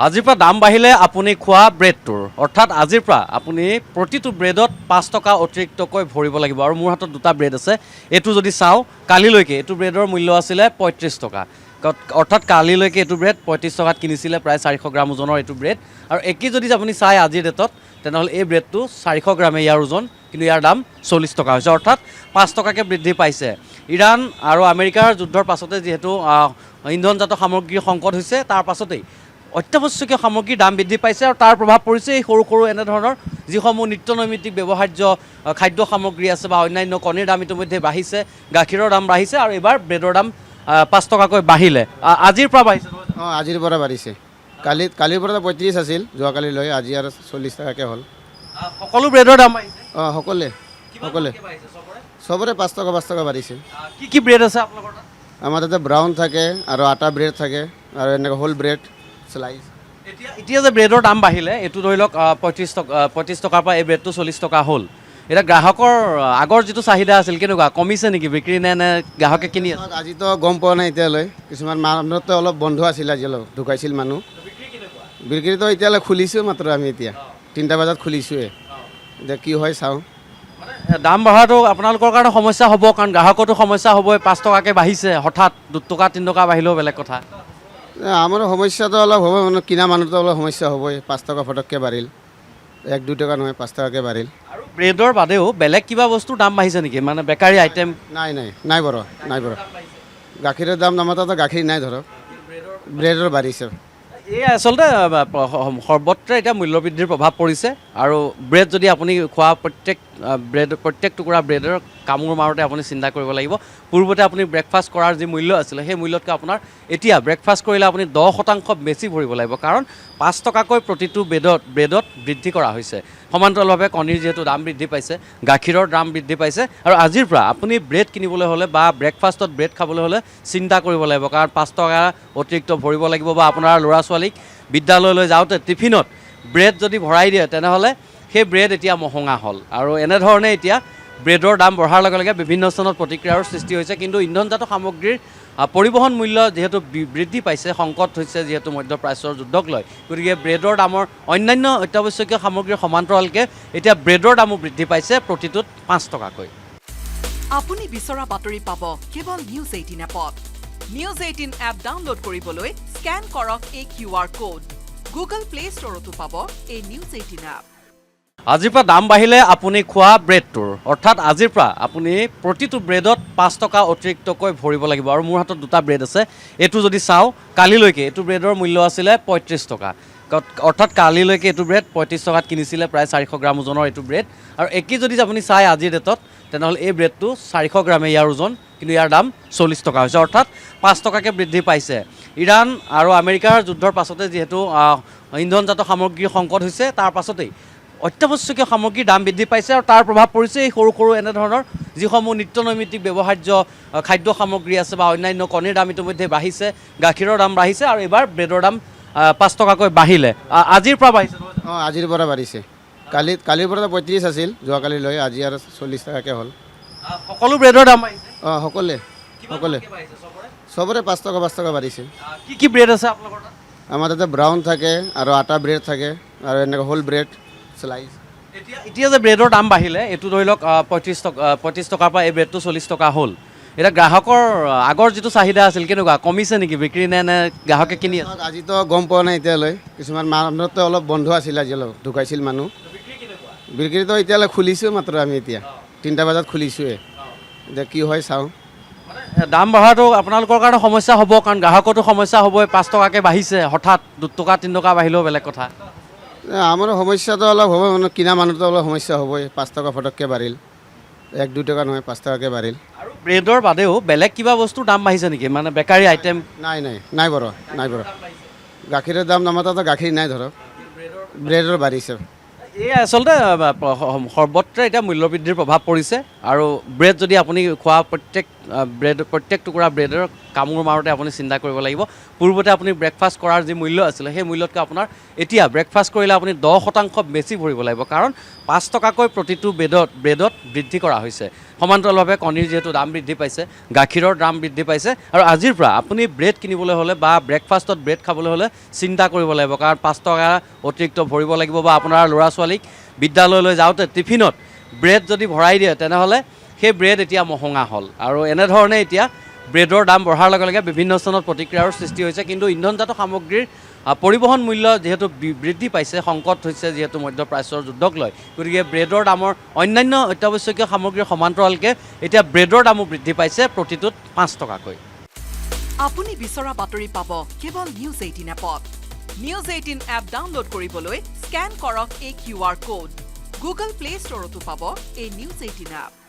আজিৰ পৰা দাম বাঢ়িলে আপুনি খোৱা ব্ৰেডটোৰ অৰ্থাৎ আজিৰ পৰা আপুনি প্ৰতিটো ব্ৰেডত 5 টকা অতিৰিক্তকৈ ভৰিব লাগিব আৰু মোৰ হাতত দুটা ব্ৰেড আছে এইটো যদি চাওঁ কালিলৈকে এইটো ব্ৰেডৰ মূল্য আছিলে 35 টকা অৰ্থাৎ কালিলৈকে এইটো ব্ৰেড 35 টকাত কিনিছিলে প্ৰায় 400 গ্ৰাম ওজনৰ এইটো ব্ৰেড আৰু একি যদি আপুনি চাই আজিৰ ডেটত তেনেহ'লে এই ব্ৰেডটো 400 গ্ৰামে ইয়াৰ ওজন কিন্তু ইয়াৰ দাম 40 টকা হৈছে অৰ্থাৎ 5 টকাকৈ বৃদ্ধি পাইছে ইৰাণ আৰু আমেৰিকাৰ যুদ্ধৰ পাছতে যিহেতু ইন্ধনজাত সামগ্ৰীৰ সংকট হৈছে তাৰ পাছতেই অত্যাৱশ্যকীয় সামগ্ৰীৰ দাম বৃদ্ধি পাইছে আৰু তাৰ প্ৰভাৱ পৰিছে এই সৰু সৰু এনেধৰণৰ যিসমূহ নিত্যনৈমিত্তিক ব্যৱহাৰ্য খাদ্য সামগ্ৰী আছে বা অন্যান্য কণীৰ দাম ইতিমধ্যে বাঢ়িছে গাখীৰৰ দাম বাঢ়িছে আৰু এইবাৰ ব্ৰেডৰ দাম 5 টকাকৈ বাঢ়িলে আজিৰ পৰা বাঢ়িছে আজিৰ পৰা বাঢ়িছে কালিৰ পৰা 35 আছিল যোৱাকালিলৈ আজি আৰু 40 টকাকৈ হ'ল সকলো ব্ৰেডৰ দাম বাঢ়িছে সকলোৱে চবৰে 5 টকা বাঢ়িছে কি ব্ৰেড আছে আপোনালোকৰ তাত আমাৰ তাতে ব্ৰাউন থাকে আৰু আটা ব্ৰেড থাকে আৰু এনেকৈ হোল ব্ৰেড স্লাইচ এতিয়া যে ব্ৰেডৰ দাম বাঢ়িলে এইটো ধৰি লওক 35 টকাৰ পৰা এই ব্ৰেডটো 40 টকা হ'ল এতিয়া গ্ৰাহকৰ আগৰ যিটো চাহিদা আছিল কেনেকুৱা কমিছে নেকি বিক্ৰী নে গ্ৰাহকে কিনি আছে আজিতো গম পোৱা নাই এতিয়ালৈ কিছুমান মানুহতো অলপ বন্ধ আছিল আজি অলপ ঢুকাইছিল মানুহ বিক্ৰীটো এতিয়ালৈ খুলিছোঁ মাত্ৰ আমি এতিয়া 3টা বজাত খুলিছোঁৱে এতিয়া কি হয় চাওঁ দাম বঢ়াটো আপোনালোকৰ কাৰণে সমস্যা হ'ব কাৰণ গ্ৰাহকতো সমস্যা হ'বই 5 টকাকৈ বাঢ়িছে হঠাৎ 2 টকা 3 টকা বাঢ়িলেও বেলেগ কথা আমাৰো সমস্যাটো অলপ হ'ব মানে কিনা মানুহটো অলপ সমস্যা হ'বই 5 টকা ফটককৈ বাঢ়িল 1-2 টকা নহয় 5 টকাকৈ বাঢ়িল আৰু ব্ৰেডৰ বাদেও বেলেগ কিবা বস্তুৰ দাম বাঢ়িছে নেকি মানে বেকাৰী আইটেম নাই বাৰু গাখীৰৰ দাম আমাৰ তাতে গাখীৰ নাই ধৰক ব্ৰেডৰ বাঢ়িছে এই আচলতে সৰ্বত্ৰে এতিয়া মূল্যবৃদ্ধিৰ প্ৰভাৱ পৰিছে আৰু ব্ৰেড যদি আপুনি খোৱা প্ৰত্যেক টুকুৰা ব্ৰেডৰ কামোৰ মাৰোঁতে আপুনি চিন্তা কৰিব লাগিব পূৰ্বতে আপুনি ব্ৰেকফাষ্ট কৰাৰ যি মূল্য আছিলে সেই মূল্যতকৈ আপোনাৰ এতিয়া ব্ৰেকফাষ্ট কৰিলে আপুনি 10% বেছি ভৰিব লাগিব কাৰণ 5 টকাকৈ প্ৰতিটো ব্ৰেডত বৃদ্ধি কৰা হৈছে সমান্তৰালভাৱে কণীৰ যিহেতু দাম বৃদ্ধি পাইছে গাখীৰৰ দাম বৃদ্ধি পাইছে আৰু আজিৰ পৰা আপুনি ব্ৰেড কিনিবলৈ হ'লে বা ব্ৰেকফাষ্টত ব্ৰেড খাবলৈ হ'লে চিন্তা কৰিব লাগিব কাৰণ 5 টকা অতিৰিক্ত ভৰিব লাগিব বা আপোনাৰ ল'ৰা ছোৱালীক বিদ্যালয়লৈ যাওঁতে টিফিনত ব্ৰেড যদি ভৰাই দিয়ে তেনেহ'লে সেই ব্ৰেড এতিয়া মহঙা হ'ল আৰু এনেধৰণে এতিয়া ব্ৰেডৰ দাম বঢ়াৰ লগে লগে বিভিন্ন স্থানত প্ৰতিক্ৰিয়াৰ সৃষ্টি হৈছে কিন্তু ইন্ধনজাত সামগ্ৰীৰ পৰিবহণ মূল্য যিহেতু বৃদ্ধি পাইছে সংকট হৈছে যিহেতু মধ্যপ্ৰাচ্যৰ যুদ্ধক লৈ গতিকে ব্ৰেডৰ দামৰ অন্যান্য অত্যাৱশ্যকীয় সামগ্ৰীৰ সমান্তৰালকৈ এতিয়া ব্ৰেডৰ দামো বৃদ্ধি পাইছে প্ৰতিটোত 5 টকাকৈ আপুনি বিচৰা বাতৰি পাব কেৱল নিউজ 18 এপত নিউজ 18 এপ ডাউনলোড কৰিবলৈ স্কেন কৰক এই QR কোড গুগল প্লে ষ্টৰতো পাব এই নিউজ 18 এপ আজিৰ পৰা দাম বাঢ়িলে আপুনি খোৱা ব্ৰেডটোৰ অৰ্থাৎ আজিৰ পৰা আপুনি প্ৰতিটো ব্ৰেডত 5 টকা অতিৰিক্তকৈ ভৰিব লাগিব আৰু মোৰ হাতত দুটা ব্ৰেড আছে এইটো যদি চাওঁ কালিলৈকে এইটো ব্ৰেডৰ মূল্য আছিলে 35 টকা অৰ্থাৎ কালিলৈকে এইটো ব্ৰেড 35 টকাত কিনিছিলে প্ৰায় 400 গ্ৰাম ওজনৰ এইটো ব্ৰেড আৰু একি যদি আপুনি চাই আজিৰ ডেটত তেনেহ'লে এই ব্ৰেডটো 400 গ্ৰামে ইয়াৰ ওজন কিন্তু ইয়াৰ দাম 40 টকা হৈছে অৰ্থাৎ 5 টকাকৈ বৃদ্ধি পাইছে ইৰাণ আৰু আমেৰিকাৰ যুদ্ধৰ পাছতে যিহেতু ইন্ধনজাত সামগ্ৰীৰ সংকট হৈছে তাৰ পাছতেই অত্যাৱশ্যকীয় সামগ্ৰীৰ দাম বৃদ্ধি পাইছে আৰু তাৰ প্ৰভাৱ পৰিছে এই সৰু সৰু এনেধৰণৰ যিসমূহ নিত্যনৈমিত্তিক ব্যৱহাৰ্য খাদ্য সামগ্ৰী আছে বা অন্যান্য কণীৰ দাম ইতিমধ্যে বাঢ়িছে গাখীৰৰ দাম বাঢ়িছে আৰু এইবাৰ ব্ৰেডৰ দাম 5 টকাকৈ বাঢ়িলে আজিৰ পৰা বাঢ়িছে আজিৰ পৰা বাঢ়িছে কালিৰ পৰা 35 আছিল যোৱাকালিলৈ আজি আৰু 40 টকাকৈ হ'ল সকলো ব্ৰেডৰ দাম বাঢ়িছে সকলোৱে চবৰে 5 টকা বাঢ়িছে কি ব্ৰেড আছে আপোনালোকৰ তাত আমাৰ তাতে ব্ৰাউন থাকে আৰু আটা ব্ৰেড থাকে আৰু এনেকৈ হোল ব্ৰেড স্লাইচ এতিয়া যে ব্ৰেডৰ দাম বাঢ়িলে এইটো ধৰি লওক 35 টকাৰ পৰা এই ব্ৰেডটো 40 টকা হ'ল এতিয়া গ্ৰাহকৰ আগৰ যিটো চাহিদা আছিল কেনেকুৱা কমিছে নেকি বিক্ৰী নে গ্ৰাহকে কিনি আছে আজিতো গম পোৱা নাই এতিয়ালৈ কিছুমান মানুহতো অলপ বন্ধ আছিল আজি অলপ ঢুকাইছিল মানুহ বিক্ৰীটো এতিয়ালৈ খুলিছোঁ মাত্ৰ আমি এতিয়া 3টা বজাত খুলিছোঁৱে এতিয়া কি হয় চাওঁ দাম বঢ়াটো আপোনালোকৰ কাৰণে সমস্যা হ'ব কাৰণ গ্ৰাহকতো সমস্যা হ'বই 5 টকাকৈ বাঢ়িছে হঠাৎ 2 টকা 3 টকা বাঢ়িলেও বেলেগ কথা আমাৰো সমস্যাটো অলপ হ'ব মানে কিনা মানুহটো অলপ সমস্যা হ'বই 5 টকা ফটককৈ বাঢ়িল 1-2 টকা নহয় 5 টকাকৈ বাঢ়িল আৰু ব্ৰেডৰ বাদেও বেলেগ কিবা বস্তুৰ দাম বাঢ়িছে নেকি মানে বেকাৰী আইটেম নাই বাৰু গাখীৰৰ দাম আমাৰ তাতে গাখীৰ নাই ধৰক ব্ৰেডৰ বাঢ়িছে এই আচলতে সৰ্বত্ৰে এতিয়া মূল্যবৃদ্ধিৰ প্ৰভাৱ পৰিছে আৰু ব্ৰেড যদি আপুনি খোৱা ব্ৰেড প্ৰত্যেক টুকুৰা ব্ৰেডৰ কামোৰ মাৰোঁতে আপুনি চিন্তা কৰিব লাগিব পূৰ্বতে আপুনি ব্ৰেকফাষ্ট কৰাৰ যি মূল্য আছিলে সেই মূল্যতকৈ আপোনাৰ এতিয়া ব্ৰেকফাষ্ট কৰিলে আপুনি 10% বেছি ভৰিব লাগিব কাৰণ 5 টকাকৈ প্ৰতিটো ব্ৰেডত বৃদ্ধি কৰা হৈছে সমান্তৰালভাৱে কণীৰ যিহেতু দাম বৃদ্ধি পাইছে গাখীৰৰ দাম বৃদ্ধি পাইছে আৰু আজিৰ পৰা আপুনি ব্ৰেড কিনিবলৈ হ'লে বা ব্ৰেকফাষ্টত ব্ৰেড খাবলৈ হ'লে চিন্তা কৰিব লাগিব কাৰণ 5 টকা অতিৰিক্ত ভৰিব লাগিব বা আপোনাৰ ল'ৰা ছোৱালীক বিদ্যালয়লৈ যাওঁতে টিফিনত ব্ৰেড যদি ভৰাই দিয়ে তেনেহ'লে সেই ব্ৰেড এতিয়া মহঙা হ'ল আৰু এনেধৰণে এতিয়া ব্ৰেডৰ দাম বঢ়াৰ লগে লগে বিভিন্ন স্থানত প্ৰতিক্ৰিয়াৰ সৃষ্টি হৈছে কিন্তু ইন্ধনজাত সামগ্ৰীৰ পৰিবহণ মূল্য যিহেতু বৃদ্ধি পাইছে সংকট হৈছে যিহেতু মধ্যপ্ৰাচ্যৰ যুদ্ধক লৈ গতিকে ব্ৰেডৰ দামৰ অন্যান্য অত্যাৱশ্যকীয় সামগ্ৰীৰ সমান্তৰালকৈ এতিয়া ব্ৰেডৰ দামো বৃদ্ধি পাইছে প্ৰতিটোত 5 টকাকৈ আপুনি বিচৰা বাতৰি পাব কেৱল নিউজ 18 এপত নিউজ 18 এপ ডাউনলোড কৰিবলৈ স্কেন কৰক এই QR কোড গুগল প্লে ষ্টৰতো পাব এই নিউজ 18 এপ